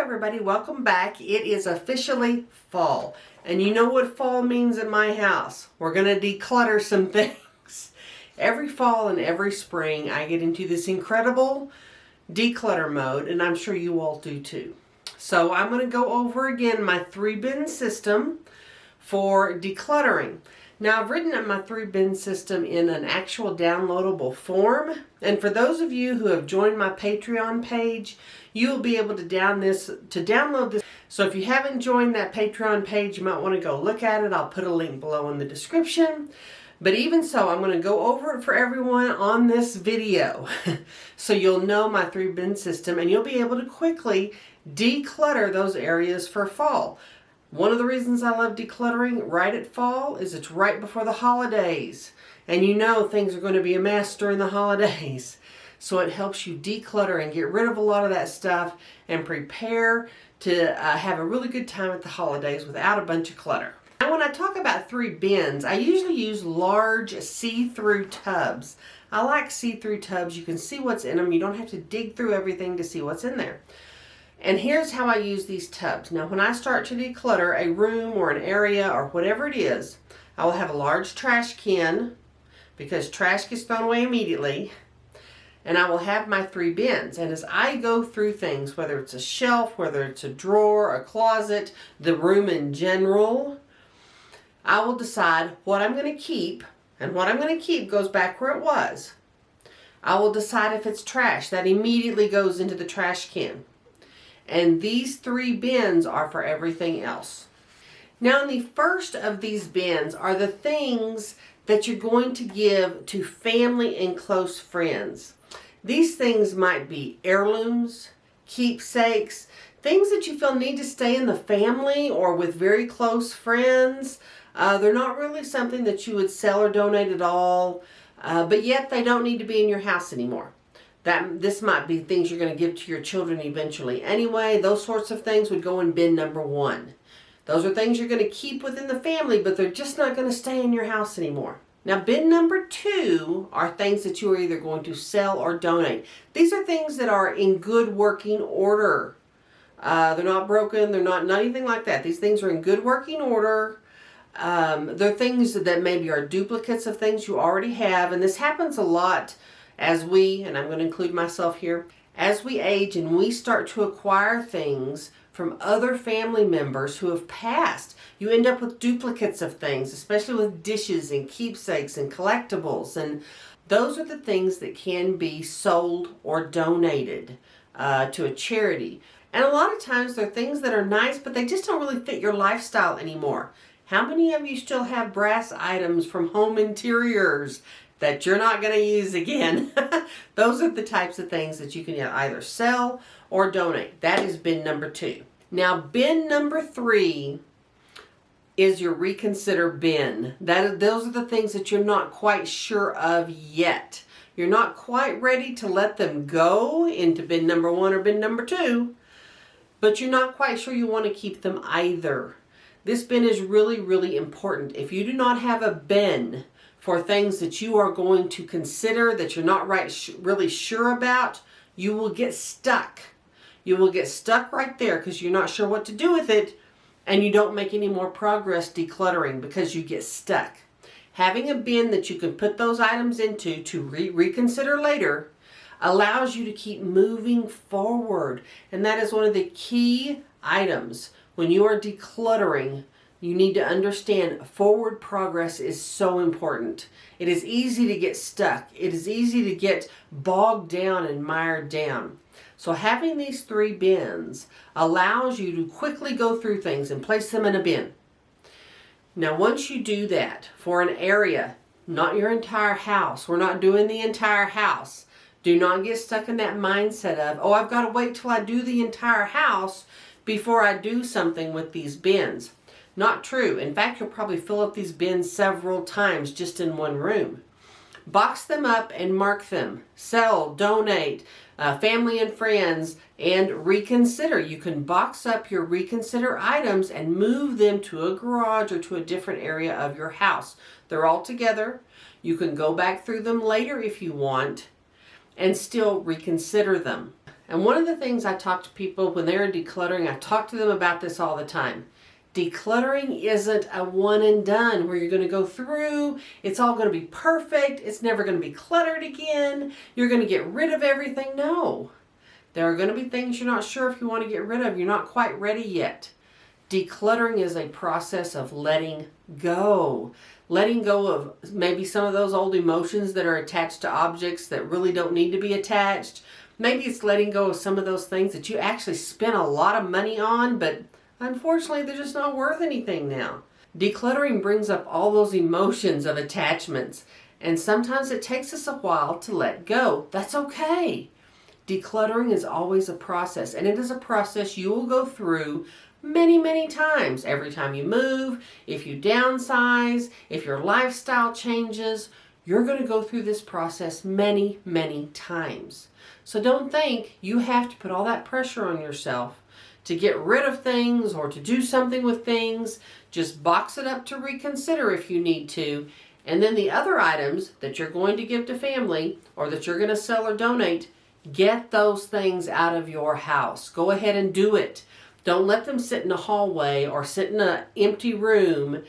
everybody, welcome back. It is officially fall, and you know what fall means in my house. We're going to declutter some things. Every fall and every spring I get into this incredible declutter mode, and I'm sure you all do too. So I'm going to go over again my 3-bin system for decluttering. Now, I've written up my 3-bin system in an actual downloadable form, and for those of you who have joined my Patreon page, you will be able to download this. So if you haven't joined that Patreon page, you might want to go look at it. I'll put a link below in the description. But even so, I'm going to go over it for everyone on this video. So you'll know my 3-bin system, and you'll be able to quickly declutter those areas for fall. One of the reasons I love decluttering right at fall is it's right before the holidays. And you know things are going to be a mess during the holidays. So it helps you declutter and get rid of a lot of that stuff and prepare to have a really good time at the holidays without a bunch of clutter. Now when I talk about 3 bins, I usually use large see-through tubs. I like see-through tubs. You can see what's in them. You don't have to dig through everything to see what's in there. And here's how I use these tubs. Now when I start to declutter a room or an area or whatever it is, I will have a large trash can because trash gets thrown away immediately. And I will have my 3 bins. And as I go through things, whether it's a shelf, whether it's a drawer, a closet, the room in general, I will decide what I'm going to keep. And what I'm going to keep goes back where it was. I will decide if it's trash. That immediately goes into the trash can. And these 3 bins are for everything else. Now, in the first of these bins are the things that you're going to give to family and close friends. These things might be heirlooms, keepsakes, things that you feel need to stay in the family or with very close friends. They're not really something that you would sell or donate at all, but yet they don't need to be in your house anymore. This might be things you're going to give to your children eventually anyway. Those sorts of things would go in bin number 1. Those are things you're going to keep within the family, but they're just not going to stay in your house anymore. Now, bin number 2 are things that you are either going to sell or donate. These are things that are in good working order. They're not broken. They're not anything like that. These things are in good working order. They're things that maybe are duplicates of things you already have. And this happens a lot as we, and I'm going to include myself here, as we age and we start to acquire things from other family members who have passed. You end up with duplicates of things, especially with dishes and keepsakes and collectibles. And those are the things that can be sold or donated to a charity. And a lot of times they're things that are nice, but they just don't really fit your lifestyle anymore. How many of you still have brass items from home interiors that you're not going to use again? Those are the types of things that you can either sell or donate. That is bin number 2. Now, bin number 3 is your reconsider bin. Those are the things that you're not quite sure of yet. You're not quite ready to let them go into bin number 1 or bin number 2, but you're not quite sure you want to keep them either. This bin is really, really important. If you do not have a bin for things that you are going to consider that you're not really sure about, you will get stuck. You will get stuck right there because you're not sure what to do with it, and you don't make any more progress decluttering because you get stuck. Having a bin that you can put those items into to reconsider later allows you to keep moving forward. And that is one of the key items when you are decluttering. You need to understand forward progress is so important. It is easy to get stuck. It is easy to get bogged down and mired down. So having these 3 bins allows you to quickly go through things and place them in a bin. Now, once you do that for an area, not your entire house, we're not doing the entire house. Do not get stuck in that mindset of, oh, I've got to wait till I do the entire house before I do something with these bins. Not true. In fact, you'll probably fill up these bins several times just in one room. Box them up and mark them. Sell, donate, family and friends, and reconsider. You can box up your reconsider items and move them to a garage or to a different area of your house. They're all together. You can go back through them later if you want and still reconsider them. And one of the things I talk to people when they're decluttering, I talk to them about this all the time. Decluttering isn't a one and done where you're going to go through, it's all going to be perfect, it's never going to be cluttered again, you're going to get rid of everything. No. There are going to be things you're not sure if you want to get rid of. You're not quite ready yet. Decluttering is a process of letting go. Letting go of maybe some of those old emotions that are attached to objects that really don't need to be attached. Maybe it's letting go of some of those things that you actually spent a lot of money on, but unfortunately, they're just not worth anything now. Decluttering brings up all those emotions of attachments, and sometimes it takes us a while to let go. That's okay. Decluttering is always a process, and it is a process you will go through many, many times. Every time you move, if you downsize, if your lifestyle changes, you're going to go through this process many, many times. So don't think you have to put all that pressure on yourself to get rid of things or to do something with things. Just box it up to reconsider if you need to. And then the other items that you're going to give to family or that you're going to sell or donate, get those things out of your house. Go ahead and do it. Don't let them sit in a hallway or sit in an empty room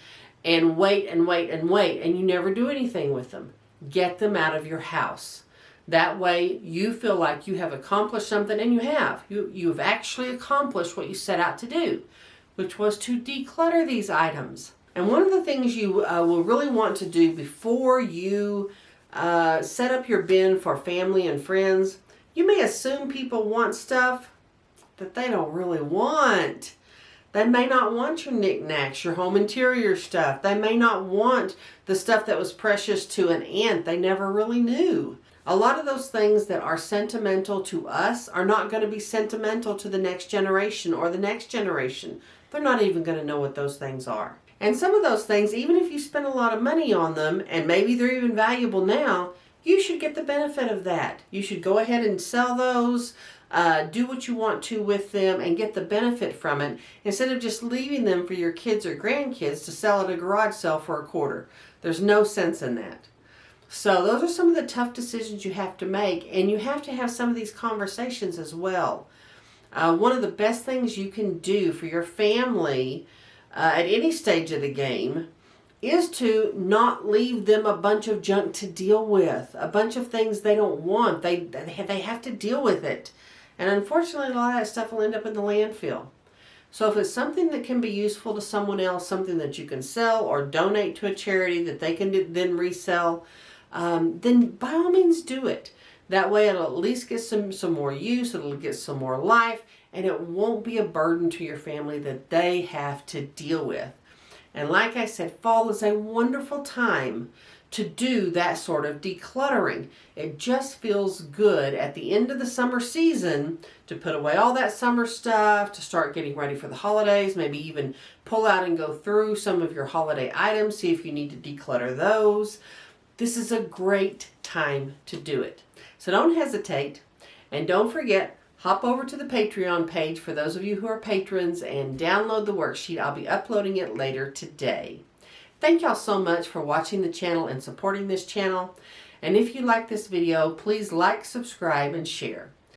and wait and wait and wait and you never do anything with them. Get them out of your house. That way you feel like you have accomplished something, and you have. You've actually accomplished what you set out to do, which was to declutter these items. And one of the things you will really want to do before you set up your bin for family and friends, you may assume people want stuff that they don't really want. They may not want your knickknacks, your home interior stuff. They may not want the stuff that was precious to an aunt they never really knew. A lot of those things that are sentimental to us are not going to be sentimental to the next generation or the next generation. They're not even going to know what those things are. And some of those things, even if you spend a lot of money on them, and maybe they're even valuable now, you should get the benefit of that. You should go ahead and sell those, do what you want to with them, and get the benefit from it, instead of just leaving them for your kids or grandkids to sell at a garage sale for a quarter. There's no sense in that. So those are some of the tough decisions you have to make, and you have to have some of these conversations as well. One of the best things you can do for your family at any stage of the game is to not leave them a bunch of junk to deal with, a bunch of things they don't want. They have to deal with it. And unfortunately, a lot of that stuff will end up in the landfill. So if it's something that can be useful to someone else, something that you can sell or donate to a charity that they can then resell, then by all means do it. That way it'll at least get some more use, it'll get some more life, and it won't be a burden to your family that they have to deal with. And like I said, fall is a wonderful time to do that sort of decluttering. It just feels good at the end of the summer season to put away all that summer stuff, to start getting ready for the holidays, maybe even pull out and go through some of your holiday items, see if you need to declutter those. This is a great time to do it. So don't hesitate, and don't forget, hop over to the Patreon page for those of you who are patrons and download the worksheet. I'll be uploading it later today. Thank y'all so much for watching the channel and supporting this channel. And if you like this video, please like, subscribe, and share.